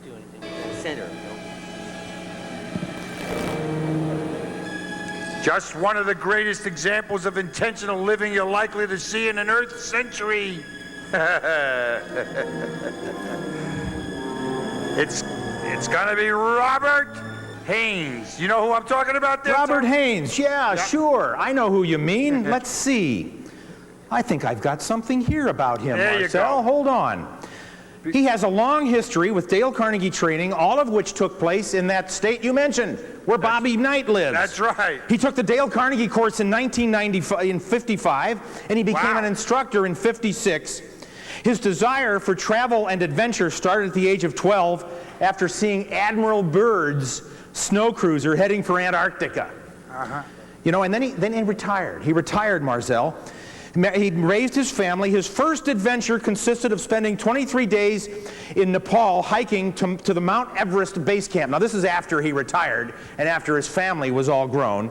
do anything with that center, Just one of the greatest examples of intentional living you're likely to see in an Earth century. It's gonna be Robert Haynes. You know who I'm talking about there, Robert Tom? Haynes, yeah, sure. I know who you mean. Let's see. I think I've got something here about him, There you Marcel. go. Hold on. He has a long history with Dale Carnegie training, all of which took place in that state you mentioned, where Bobby Knight lives. That's right. He took the Dale Carnegie course in 1955, and he became an instructor in 56. His desire for travel and adventure started at the age of 12 after seeing Admiral Byrd's snow cruiser heading for Antarctica. You know, and then he retired. He retired, Marcel. He raised his family. His first adventure consisted of spending 23 days in Nepal hiking to the Mount Everest base camp. Now, this is after he retired and after his family was all grown.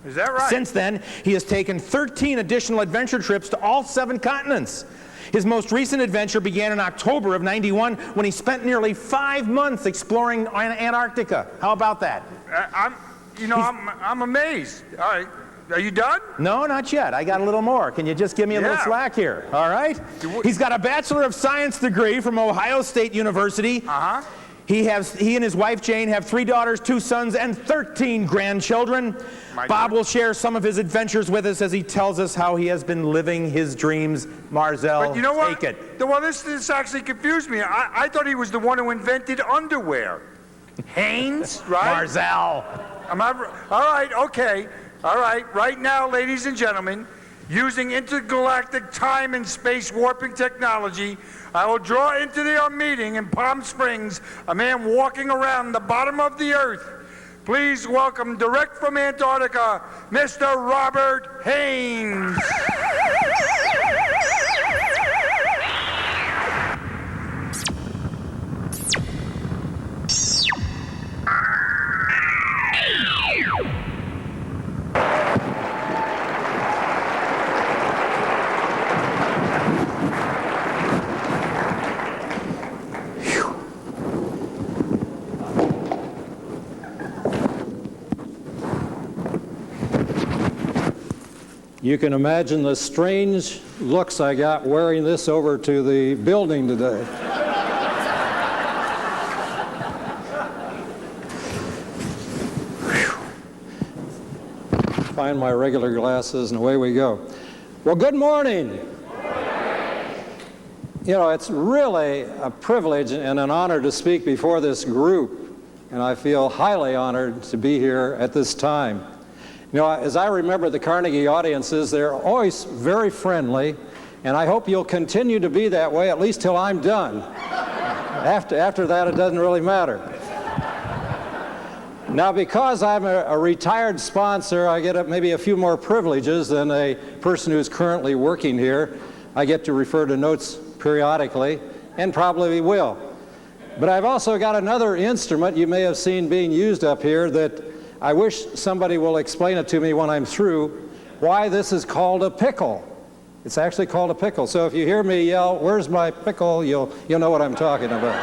Is that right? Since then, he has taken 13 additional adventure trips to all 7 continents. His most recent adventure began in October of '91 when he spent nearly 5 months exploring Antarctica. How about that? I'm amazed. All right. Are you done? No, not yet. I got a little more. Can you just give me a little slack here? All right? He's got a Bachelor of Science degree from Ohio State University. He and his wife Jane have 3 daughters, 2 sons, and 13 grandchildren. Bob will share some of his adventures with us as he tells us how he has been living his dreams. Marcel, But you know what? take it. Well, this actually confused me. I thought he was the one who invented underwear. Haynes, right? Marcel. All right, okay. All right, right now, ladies and gentlemen, using intergalactic time and space warping technology, I will draw into our meeting in Palm Springs a man walking around the bottom of the Earth. Please welcome, direct from Antarctica, Mr. Robert Haynes. You can imagine the strange looks I got wearing this over to the building today. Find my regular glasses and away we go. Well, good morning. You know, it's really a privilege and an honor to speak before this group, and I feel highly honored to be here at this time. You know, as I remember the Carnegie audiences, they're always very friendly, and I hope you'll continue to be that way, at least till I'm done. After that, it doesn't really matter. Now, because I'm a retired sponsor, I get maybe a few more privileges than a person who's currently working here. I get to refer to notes periodically, and probably will. But I've also got another instrument you may have seen being used up here that I wish somebody will explain it to me when I'm through, why this is called a pickle. It's actually called a pickle. So if you hear me yell, "Where's my pickle?" you'll know what I'm talking about.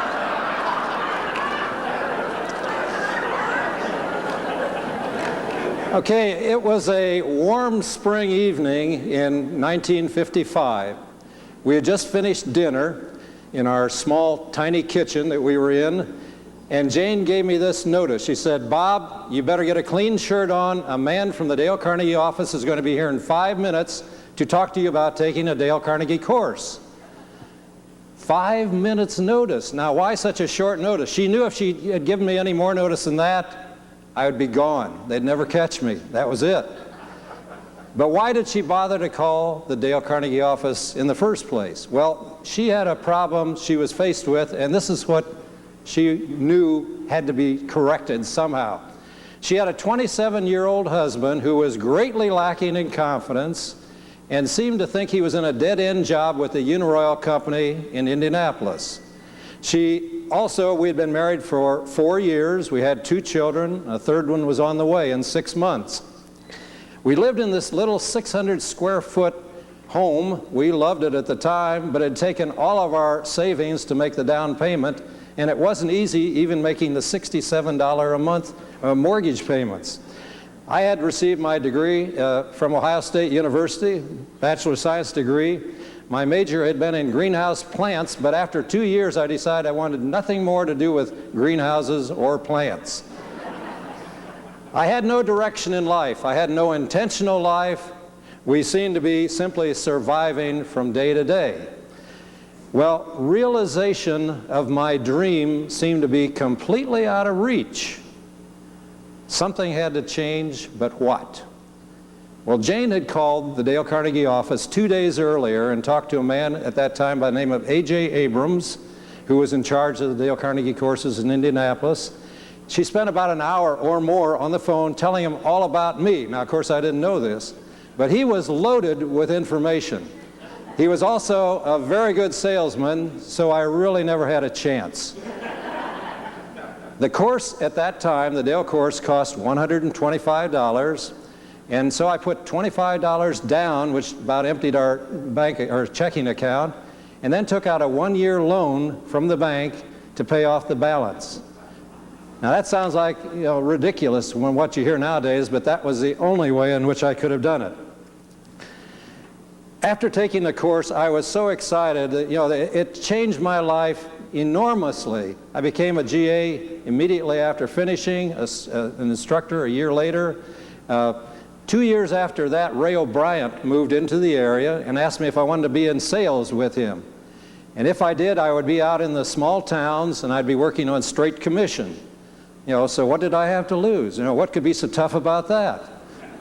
Okay, it was a warm spring evening in 1955. We had just finished dinner in our small, tiny kitchen that we were in, and Jane gave me this notice. She said, "Bob, you better get a clean shirt on. A man from the Dale Carnegie office is going to be here in 5 minutes to talk to you about taking a Dale Carnegie course." 5 minutes notice. Now, why such a short notice? She knew if she had given me any more notice than that, I would be gone. They'd never catch me. That was it. But why did she bother to call the Dale Carnegie office in the first place? Well, she had a problem she was faced with, and this is what she knew had to be corrected somehow. She had a 27-year-old husband who was greatly lacking in confidence and seemed to think he was in a dead-end job with the Uniroyal Company in Indianapolis. We'd been married for 4 years. We had 2 children. A third one was on the way in 6 months. We lived in this little 600-square-foot home. We loved it at the time, but it had taken all of our savings to make the down payment, and it wasn't easy even making the $67 a month mortgage payments. I had received my degree from Ohio State University, Bachelor of Science degree. My major had been in greenhouse plants, but after 2 years I decided I wanted nothing more to do with greenhouses or plants. I had no direction in life. I had no intentional life. We seemed to be simply surviving from day to day. Well, realization of my dream seemed to be completely out of reach. Something had to change, but what? Well, Jane had called the Dale Carnegie office 2 days earlier and talked to a man at that time by the name of A.J. Abrams, who was in charge of the Dale Carnegie courses in Indianapolis. She spent about an hour or more on the phone telling him all about me. Now, of course, I didn't know this, but he was loaded with information. He was also a very good salesman, so I really never had a chance. The course at that time, the Dale course, cost $125, and so I put $25 down, which about emptied our bank or checking account, and then took out a one-year loan from the bank to pay off the balance. Now that sounds like, ridiculous when what you hear nowadays, but that was the only way in which I could have done it. After taking the course, I was so excited that, it changed my life enormously. I became a GA immediately after finishing, an instructor a year later. 2 years after that, Ray O'Brien moved into the area and asked me if I wanted to be in sales with him. And if I did, I would be out in the small towns and I'd be working on straight commission. So what did I have to lose? What could be so tough about that?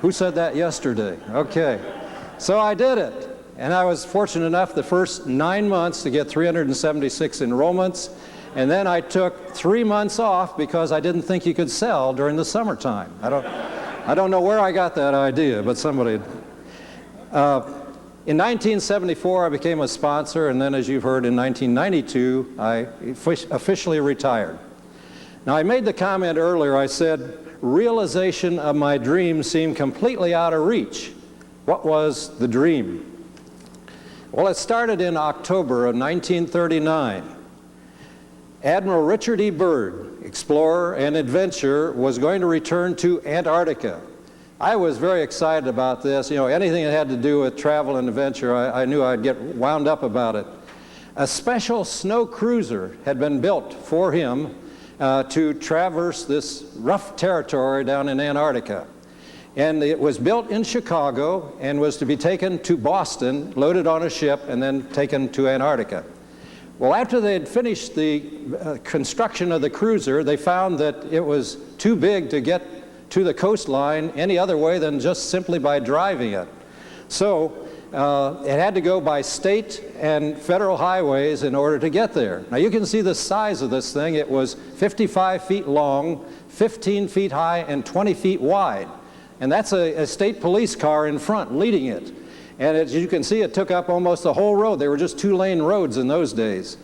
Who said that yesterday? Okay. So I did it. And I was fortunate enough the first 9 months to get 376 enrollments. And then I took 3 months off because I didn't think you could sell during the summertime. I don't know where I got that idea, but somebody. In 1974, I became a sponsor, and then, as you've heard, in 1992, I officially retired. Now, I made the comment earlier, I said, realization of my dream seemed completely out of reach. What was the dream? Well, it started in October of 1939. Admiral Richard E. Byrd, explorer and adventurer, was going to return to Antarctica. I was very excited about this. Anything that had to do with travel and adventure, I knew I'd get wound up about it. A special snow cruiser had been built for him to traverse this rough territory down in Antarctica. And it was built in Chicago and was to be taken to Boston, loaded on a ship, and then taken to Antarctica. Well, after they had finished the construction of the cruiser, they found that it was too big to get to the coastline any other way than just simply by driving it. So it had to go by state and federal highways in order to get there. Now you can see the size of this thing. It was 55 feet long, 15 feet high, and 20 feet wide. And that's a state police car in front leading it. And as you can see, it took up almost the whole road. They were just two-lane roads in those days.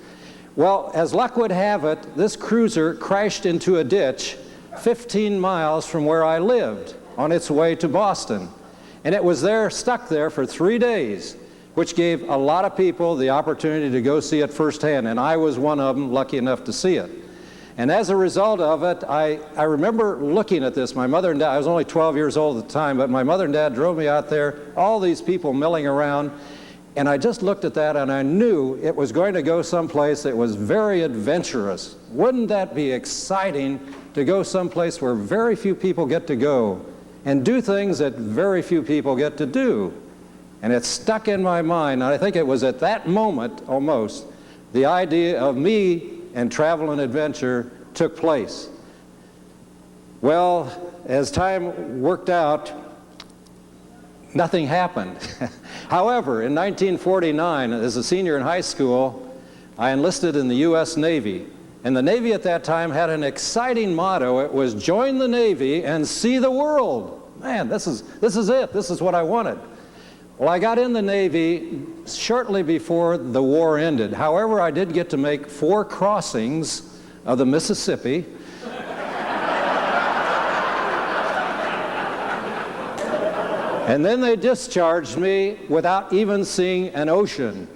Well, as luck would have it, this cruiser crashed into a ditch 15 miles from where I lived on its way to Boston. And it was there, stuck there for 3 days, which gave a lot of people the opportunity to go see it firsthand. And I was one of them, lucky enough to see it. And as a result of it, I remember looking at this. My mother and dad, I was only 12 years old at the time, but my mother and dad drove me out there, all these people milling around, and I just looked at that and I knew it was going to go someplace that was very adventurous. Wouldn't that be exciting to go someplace where very few people get to go and do things that very few people get to do? And it stuck in my mind, and I think it was at that moment, almost, the idea of me and travel and adventure took place. Well, as time worked out, nothing happened. However, in 1949, as a senior in high school, I enlisted in the U.S. Navy. And the Navy at that time had an exciting motto. It was, join the Navy and see the world. Man, this is it. This is what I wanted. Well, I got in the Navy shortly before the war ended. However, I did get to make 4 crossings of the Mississippi. And then they discharged me without even seeing an ocean.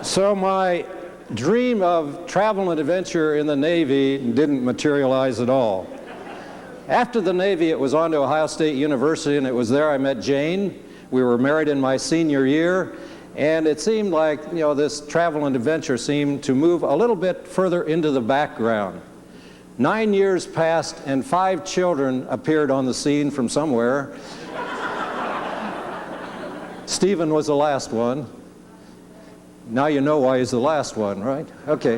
So my dream of travel and adventure in the Navy didn't materialize at all. After the Navy, it was on to Ohio State University, and it was there I met Jane. We were married in my senior year, and it seemed like, you know, this travel and adventure seemed to move a little bit further into the background. 9 years passed, and 5 children appeared on the scene from somewhere. Stephen was the last one. Now you know why he's the last one, right? Okay.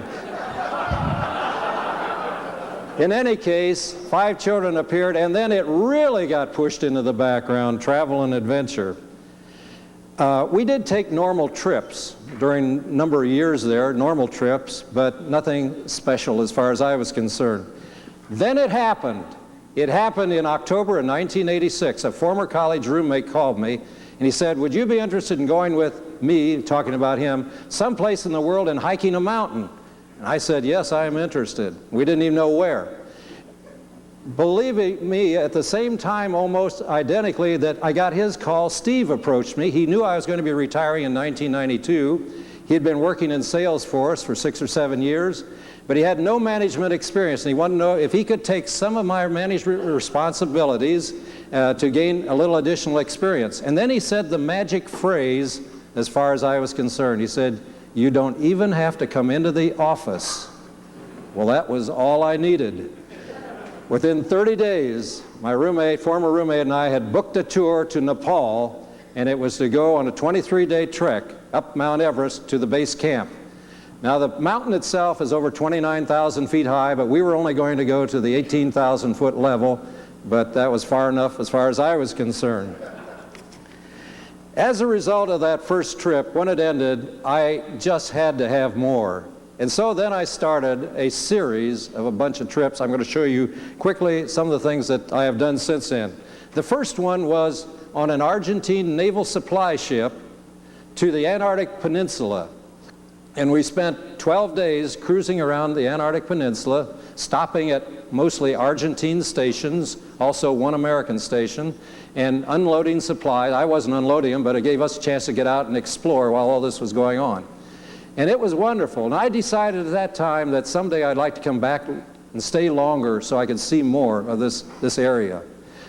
In any case, 5 children appeared, and then it really got pushed into the background, travel and adventure. We did take normal trips during a number of years there, normal trips, but nothing special as far as I was concerned. Then it happened. It happened in October of 1986. A former college roommate called me, and he said, would you be interested in going with me, talking about him, someplace in the world and hiking a mountain? And I said, yes, I am interested. We didn't even know where. Believe me, at the same time, almost identically, that I got his call, Steve approached me. He knew I was going to be retiring in 1992. He had been working in sales for us for 6 or 7 years, but he had no management experience, and he wanted to know if he could take some of my management responsibilities to gain a little additional experience. And then he said the magic phrase, as far as I was concerned. He said, you don't even have to come into the office. Well, that was all I needed. Within 30 days, my former roommate and I had booked a tour to Nepal, and it was to go on a 23-day trek up Mount Everest to the base camp. Now, the mountain itself is over 29,000 feet high, but we were only going to go to the 18,000-foot level, but that was far enough as far as I was concerned. As a result of that first trip, when it ended, I just had to have more. And so then I started a series of a bunch of trips. I'm going to show you quickly some of the things that I have done since then. The first one was on an Argentine naval supply ship to the Antarctic Peninsula. And we spent 12 days cruising around the Antarctic Peninsula, stopping at mostly Argentine stations, also one American station, and unloading supplies. I wasn't unloading them, but it gave us a chance to get out and explore while all this was going on. And it was wonderful. And I decided at that time that someday I'd like to come back and stay longer so I could see more of this area.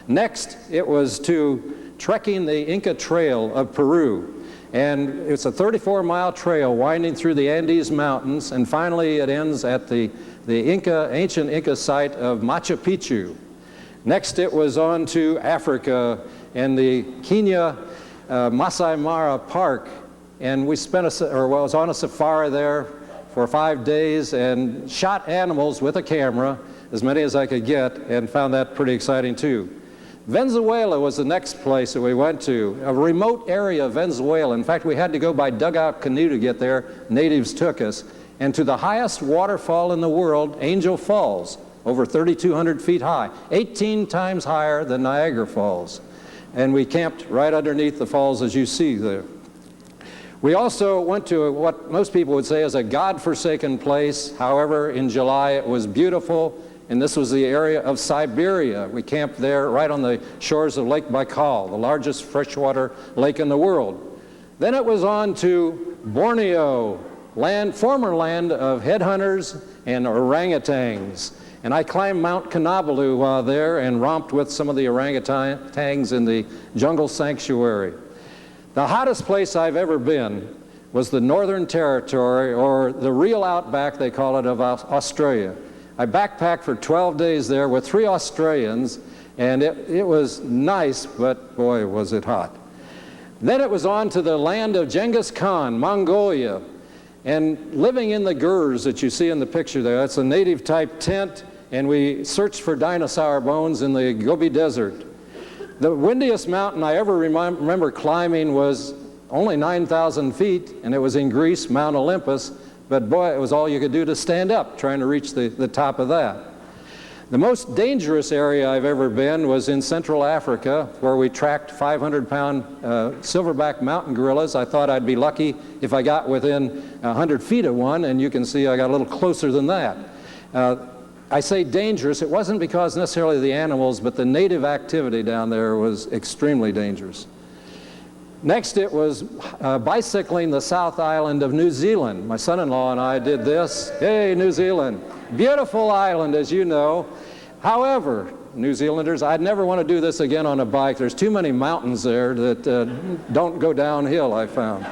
Next, it was to trekking the Inca Trail of Peru. And it's a 34-mile trail winding through the Andes Mountains, and finally it ends at the ancient Inca site of Machu Picchu. Next, it was on to Africa and the Kenya Masai Mara Park. And we was on a safari there for 5 days and shot animals with a camera, as many as I could get, and found that pretty exciting too. Venezuela was the next place that we went to, a remote area of Venezuela. In fact, we had to go by dugout canoe to get there. Natives took us. And to the highest waterfall in the world, Angel Falls, over 3,200 feet high, 18 times higher than Niagara Falls. And we camped right underneath the falls as you see there. We also went to what most people would say is a God-forsaken place. However, in July it was beautiful, and this was the area of Siberia. We camped there right on the shores of Lake Baikal, the largest freshwater lake in the world. Then it was on to Borneo, former land of headhunters and orangutans. And I climbed Mount Kinabalu while there and romped with some of the orangutans in the jungle sanctuary. The hottest place I've ever been was the Northern Territory, or the real outback, they call it, of Australia. I backpacked for 12 days there with 3 Australians, and it was nice, but boy, was it hot. Then it was on to the land of Genghis Khan, Mongolia, and living in the gurs that you see in the picture there. That's a native type tent, and we searched for dinosaur bones in the Gobi Desert. The windiest mountain I ever remember climbing was only 9,000 feet, and it was in Greece, Mount Olympus, but boy, it was all you could do to stand up trying to reach the top of that. The most dangerous area I've ever been was in Central Africa, where we tracked 500-pound silverback mountain gorillas. I thought I'd be lucky if I got within 100 feet of one, and you can see I got a little closer than that. I say dangerous, it wasn't because necessarily the animals, but the native activity down there was extremely dangerous. Next, it was bicycling the South Island of New Zealand. My son-in-law and I did this. Hey, New Zealand. Beautiful island, as you know. However, New Zealanders, I'd never want to do this again on a bike. There's too many mountains there that don't go downhill, I found.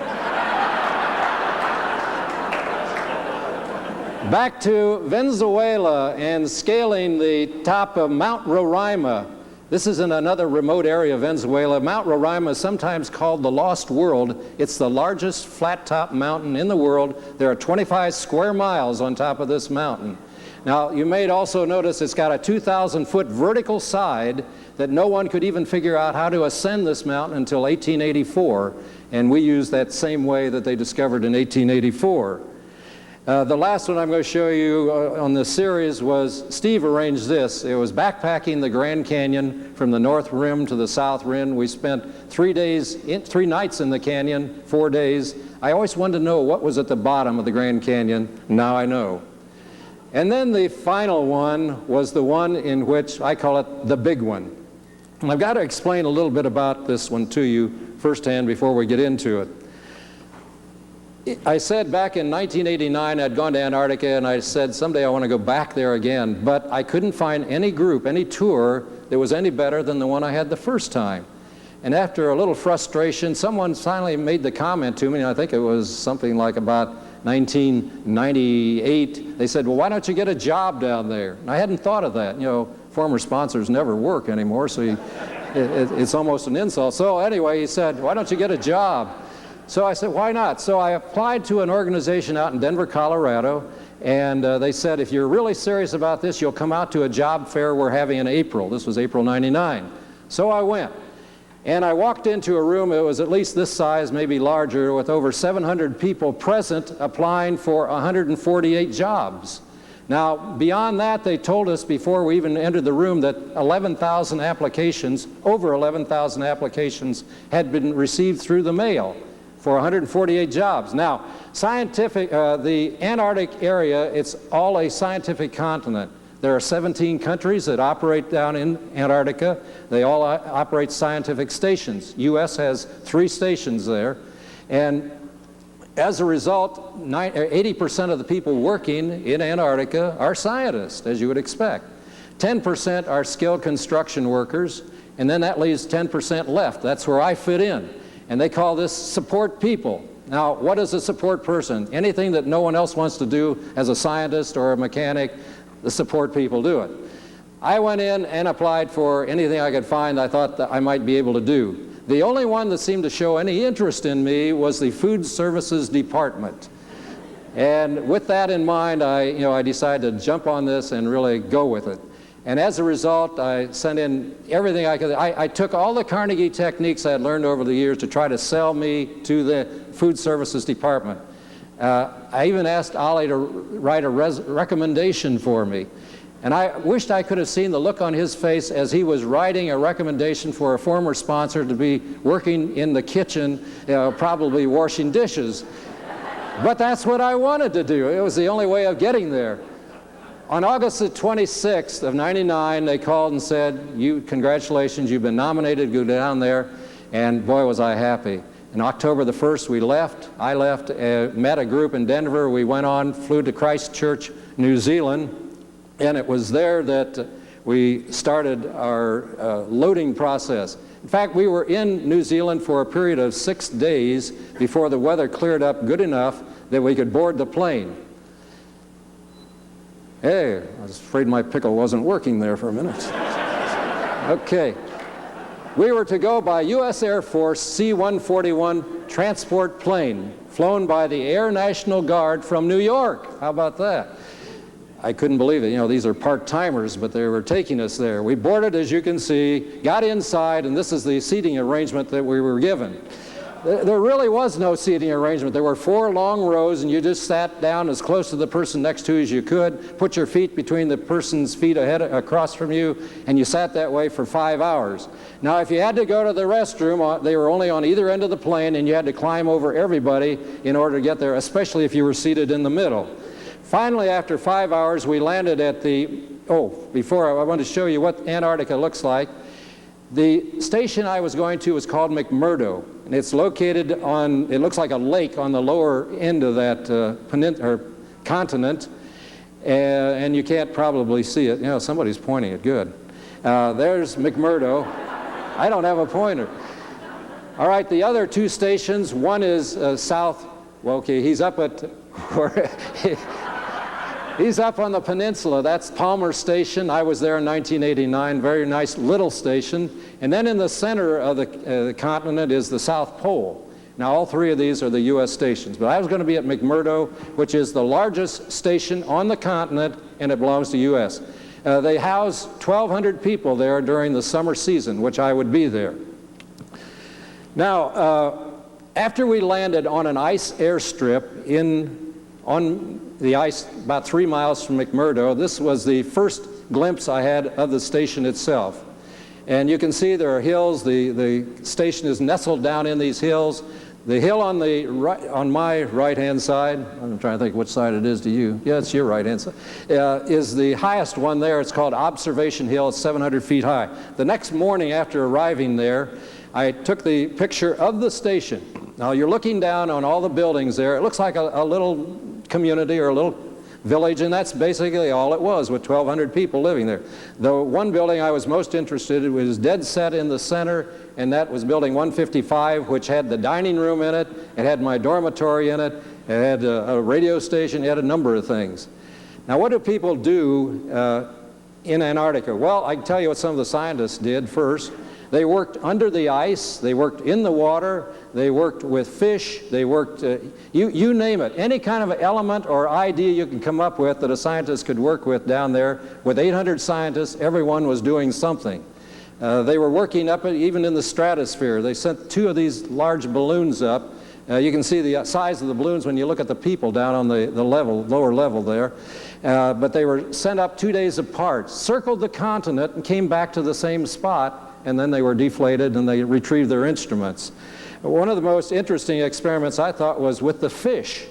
Back to Venezuela and scaling the top of Mount Roraima. This is in another remote area of Venezuela. Mount Roraima is sometimes called the Lost World. It's the largest flat-top mountain in the world. There are 25 square miles on top of this mountain. Now, you may also notice it's got a 2,000-foot vertical side that no one could even figure out how to ascend this mountain until 1884, and we used that same way that they discovered in 1884. The last one I'm going to show you on this series was, Steve arranged this. It was backpacking the Grand Canyon from the North Rim to the South Rim. We spent 3 nights in the canyon, 4 days. I always wanted to know what was at the bottom of the Grand Canyon. Now I know. And then the final one was the one in which I call it the big one. And I've got to explain a little bit about this one to you firsthand before we get into it. I said back in 1989 I'd gone to Antarctica, and I said someday I want to go back there again, but I couldn't find any group, any tour that was any better than the one I had the first time. And after a little frustration, someone finally made the comment to me, and I think it was something like about 1998. They said, well, why don't you get a job down there? And I hadn't thought of that. You know, former sponsors never work anymore, so it's almost an insult. So anyway, he said, why don't you get a job? So I said, why not? So I applied to an organization out in Denver, Colorado, and they said, if you're really serious about this, you'll come out to a job fair we're having in April. This was April '99. So I went. And I walked into a room, it was at least this size, maybe larger, with over 700 people present applying for 148 jobs. Now, beyond that, they told us before we even entered the room that 11,000 applications, over 11,000 applications, had been received through the mail for 148 jobs. Now, the Antarctic area, it's all a scientific continent. There are 17 countries that operate down in Antarctica. They all operate scientific stations. U.S. has 3 stations there. And as a result, 80% of the people working in Antarctica are scientists, as you would expect. 10% are skilled construction workers, and then that leaves 10% left. That's where I fit in. And they call this support people. Now, what is a support person? Anything that no one else wants to do as a scientist or a mechanic, the support people do it. I went in and applied for anything I could find I thought that I might be able to do. The only one that seemed to show any interest in me was the Food Services Department. And with that in mind, I decided to jump on this and really go with it. And as a result, I sent in everything I could. I took all the Carnegie techniques I had learned over the years to try to sell me to the Food Services Department. I even asked Ollie to write a recommendation for me. And I wished I could have seen the look on his face as he was writing a recommendation for a former sponsor to be working in the kitchen, probably washing dishes. But that's what I wanted to do. It was the only way of getting there. On August the 26th of '99, they called and said, congratulations, you've been nominated, go down there. And boy, was I happy. On October the 1st, we left. I left, met a group in Denver. We went on, flew to Christchurch, New Zealand, and it was there that we started our loading process. In fact, we were in New Zealand for a period of 6 days before the weather cleared up good enough that we could board the plane. Hey, I was afraid my pickle wasn't working there for a minute. Okay. We were to go by U.S. Air Force C-141 transport plane, flown by the Air National Guard from New York. How about that? I couldn't believe it. You know, these are part-timers, but they were taking us there. We boarded, as you can see, got inside, and this is the seating arrangement that we were given. There really was no seating arrangement. There were 4 long rows, and you just sat down as close to the person next to you as you could, put your feet between the person's feet across from you, and you sat that way for 5 hours. Now, if you had to go to the restroom, they were only on either end of the plane, and you had to climb over everybody in order to get there, especially if you were seated in the middle. Finally, after 5 hours, we landed at before I want to show you what Antarctica looks like. The station I was going to was called McMurdo, and it's located on, it looks like a lake on the lower end of that continent, and you can't probably see it. You know, somebody's pointing it, good. There's McMurdo. I don't have a pointer. All right, the other two stations, one is south, well, okay, he's up at, he's up on the peninsula. That's Palmer Station. I was there in 1989, very nice little station. And then in the center of the continent is the South Pole. Now, all three of these are the U.S. stations. But I was going to be at McMurdo, which is the largest station on the continent, and it belongs to U.S. They house 1,200 people there during the summer season, which I would be there. Now, after we landed on an ice airstrip on the ice about 3 miles from McMurdo, this was the first glimpse I had of the station itself. And you can see there are hills. The station is nestled down in these hills. The hill on the right, on my right-hand side, I'm trying to think which side it is to you. Yeah, it's your right-hand side, is the highest one there. It's called Observation Hill. It's 700 feet high. The next morning after arriving there, I took the picture of the station. Now, you're looking down on all the buildings there. It looks like a little community or a little village, and that's basically all it was, with 1,200 people living there. The one building I was most interested in was dead set in the center, and that was building 155, which had the dining room in it. It had my dormitory in it. It had a radio station. It had a number of things. Now, what do people do in Antarctica? Well, I can tell you what some of the scientists did first. They worked under the ice, they worked in the water, they worked with fish, they worked, you name it. Any kind of element or idea you can come up with that a scientist could work with down there. With 800 scientists, everyone was doing something. They were working up even in the stratosphere. They sent 2 of these large balloons up. You can see the size of the balloons when you look at the people down on the lower level there. But they were sent up 2 days apart, circled the continent, and came back to the same spot. And then they were deflated and they retrieved their instruments. One of the most interesting experiments I thought was with the fish.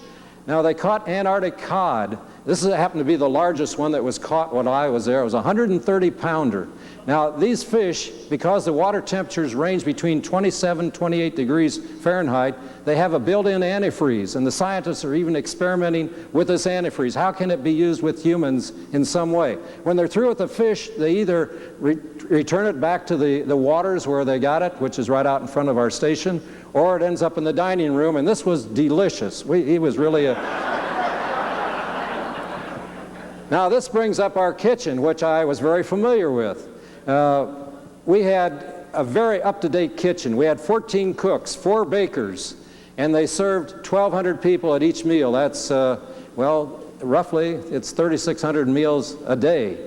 Now, they caught Antarctic cod. This happened to be the largest one that was caught when I was there. It was a 130-pounder. Now, these fish, because the water temperatures range between 27 and 28 degrees Fahrenheit, they have a built-in antifreeze, and the scientists are even experimenting with this antifreeze. How can it be used with humans in some way? When they're through with the fish, they either return it back to the waters where they got it, which is right out in front of our station, or it ends up in the dining room, and this was delicious. It was really a... Now, this brings up our kitchen, which I was very familiar with. We had a very up-to-date kitchen. We had 14 cooks, 4 bakers, and they served 1,200 people at each meal. That's, well, roughly, it's 3,600 meals a day,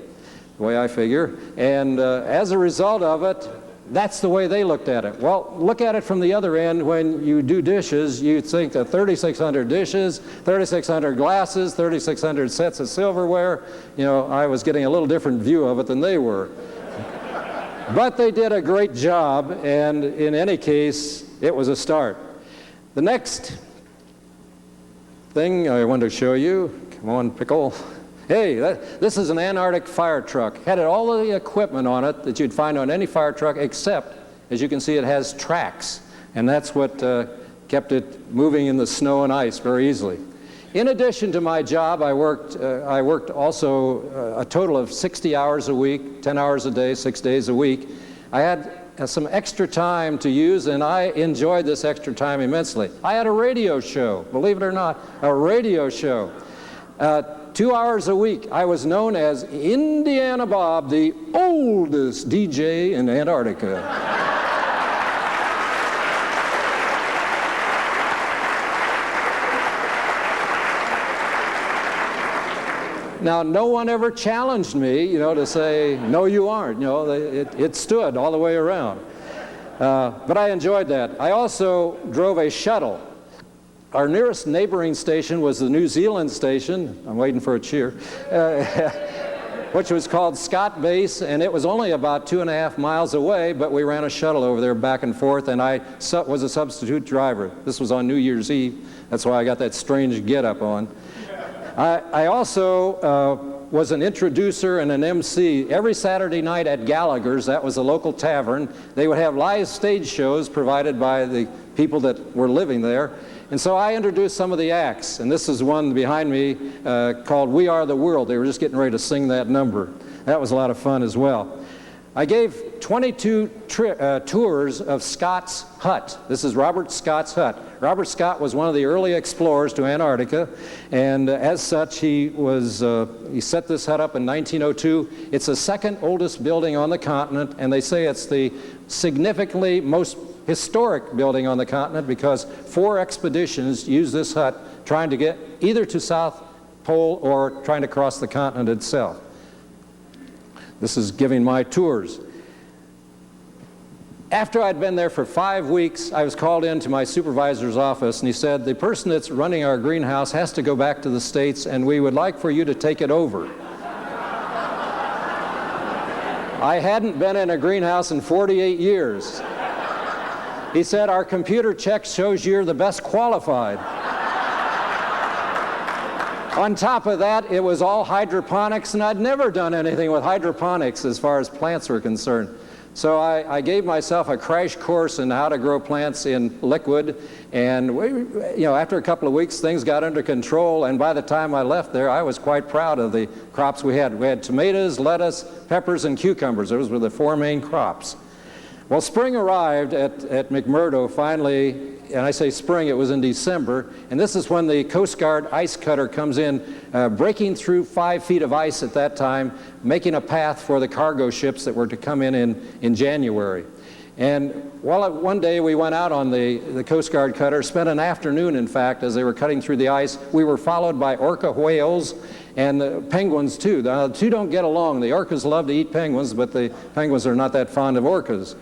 the way I figure. And as a result of it, that's the way they looked at it. Well, look at it from the other end. When you do dishes, you think of 3,600 dishes, 3,600 glasses, 3,600 sets of silverware. You know, I was getting a little different view of it than they were. But they did a great job, and in any case, it was a start. The next thing I want to show you, come on, Pickle. Hey, this is an Antarctic fire truck. Had all of the equipment on it that you'd find on any fire truck, except, as you can see, it has tracks. And that's what kept it moving in the snow and ice very easily. In addition to my job, I worked also a total of 60 hours a week, 10 hours a day, 6 days a week. I had some extra time to use, and I enjoyed this extra time immensely. I had a radio show, believe it or not, a radio show. 2 hours a week. I was known as Indiana Bob, the oldest DJ in Antarctica. Now, no one ever challenged me, you know, to say, no, you aren't. You know, it stood all the way around. But I enjoyed that. I also drove a shuttle. Our nearest neighboring station was the New Zealand station. I'm waiting for a cheer. Which was called Scott Base, and it was only about 2.5 miles away, but we ran a shuttle over there back and forth, and I was a substitute driver. This was on New Year's Eve. That's why I got that strange get-up on. I also was an introducer and an MC every Saturday night at Gallagher's. That was a local tavern. They would have live stage shows provided by the people that were living there. And so I introduced some of the acts, and this is one behind me called We Are the World. They were just getting ready to sing that number. That was a lot of fun as well. I gave 22 tours of Scott's hut. This is Robert Scott's hut. Robert Scott was one of the early explorers to Antarctica, and as such, he set this hut up in 1902. It's the second oldest building on the continent, and they say it's the significantly most historic building on the continent because 4 expeditions used this hut trying to get either to South Pole or trying to cross the continent itself. This is giving my tours. After I'd been there for 5 weeks, I was called into my supervisor's office, and he said, the person that's running our greenhouse has to go back to the States, and we would like for you to take it over. I hadn't been in a greenhouse in 48 years. He said, our computer check shows you're the best qualified. On top of that, it was all hydroponics, and I'd never done anything with hydroponics as far as plants were concerned. So I gave myself a crash course in how to grow plants in liquid, and after a couple of weeks, things got under control, and by the time I left there, I was quite proud of the crops we had. We had tomatoes, lettuce, peppers, and cucumbers. Those were the 4 main crops. Well, spring arrived at McMurdo finally, and I say spring, it was in December, and this is when the Coast Guard ice cutter comes in, breaking through 5 feet of ice at that time, making a path for the cargo ships that were to come in January. And one day we went out on the Coast Guard cutter, spent an afternoon, in fact, as they were cutting through the ice. We were followed by orca whales and the penguins, too. The two don't get along. The orcas love to eat penguins, but the penguins are not that fond of orcas.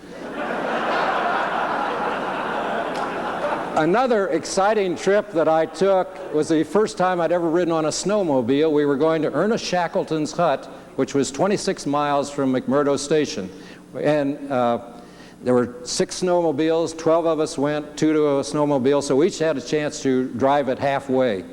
Another exciting trip that I took was the first time I'd ever ridden on a snowmobile. We were going to Ernest Shackleton's hut, which was 26 miles from McMurdo Station. And there were 6 snowmobiles, 12 of us went, 2 to a snowmobile, so we each had a chance to drive it halfway.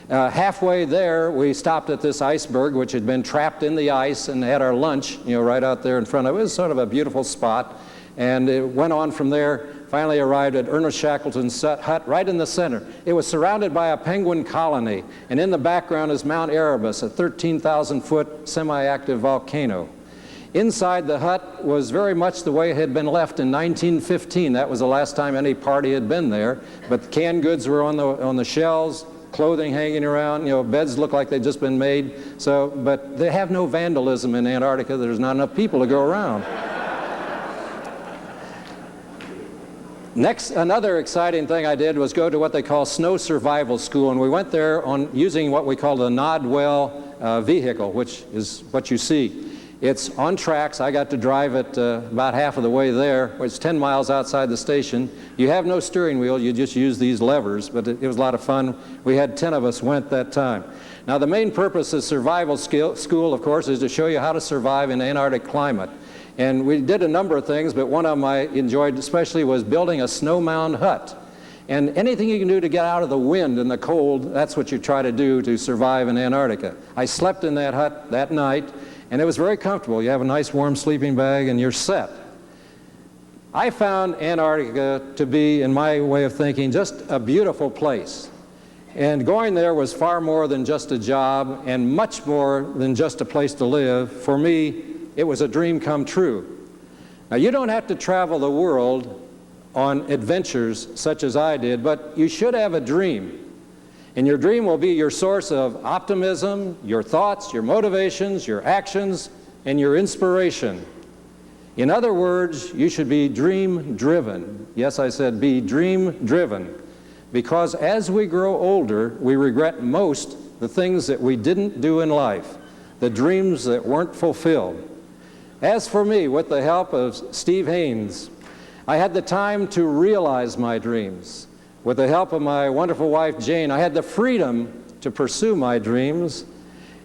Halfway there, we stopped at this iceberg, which had been trapped in the ice, and had our lunch, right out there in front of it. It was sort of a beautiful spot. And it went on from there, finally arrived at Ernest Shackleton's hut right in the center. It was surrounded by a penguin colony, and in the background is Mount Erebus, a 13,000-foot semi-active volcano. Inside the hut was very much the way it had been left in 1915. That was the last time any party had been there, but the canned goods were on the shelves, clothing hanging around, beds looked like they'd just been made. But they have no vandalism in Antarctica. There's not enough people to go around. Next, another exciting thing I did was go to what they call Snow Survival School, and we went there using what we call the Nodwell vehicle, which is what you see. It's on tracks. I got to drive it about half of the way there. It's 10 miles outside the station. You have no steering wheel. You just use these levers, but it was a lot of fun. We had 10 of us went that time. Now, the main purpose of survival school, of course, is to show you how to survive in Antarctic climate. And we did a number of things, but one of them I enjoyed especially was building a snow mound hut. And anything you can do to get out of the wind and the cold, that's what you try to do to survive in Antarctica. I slept in that hut that night, and it was very comfortable. You have a nice warm sleeping bag, and you're set. I found Antarctica to be, in my way of thinking, just a beautiful place. And going there was far more than just a job, and much more than just a place to live. For me, it was a dream come true. Now, you don't have to travel the world on adventures such as I did, but you should have a dream. And your dream will be your source of optimism, your thoughts, your motivations, your actions, and your inspiration. In other words, you should be dream-driven. Yes, I said be dream-driven. Because as we grow older, we regret most the things that we didn't do in life, the dreams that weren't fulfilled. As for me, with the help of Steve Haynes, I had the time to realize my dreams. With the help of my wonderful wife, Jane, I had the freedom to pursue my dreams.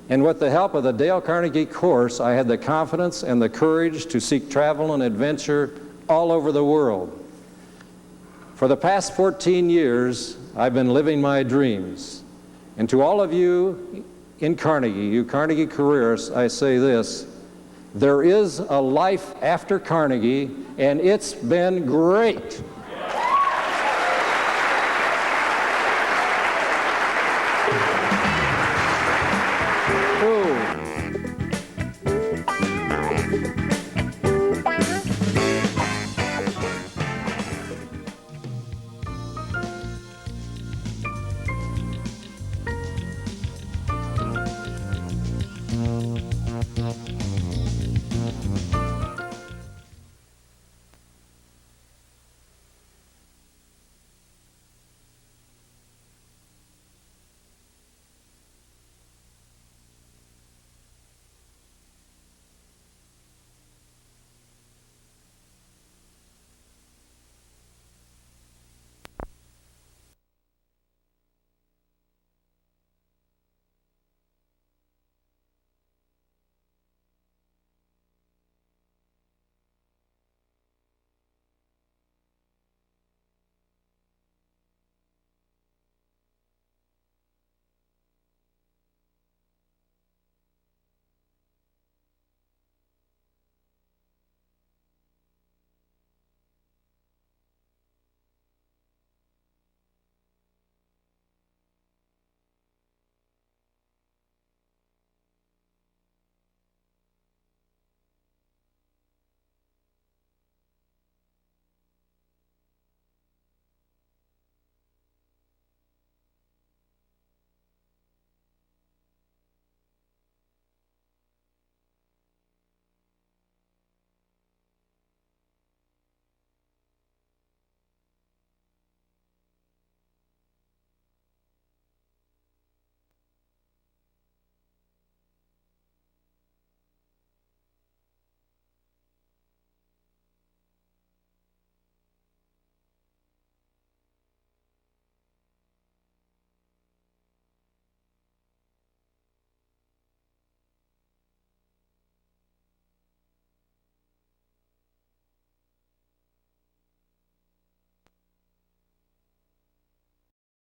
And with the help of the Dale Carnegie course, I had the confidence and the courage to seek travel and adventure all over the world. For the past 14 years, I've been living my dreams. And to all of you in Carnegie, you Carnegie careers, I say this: there is a life after Carnegie, and it's been great.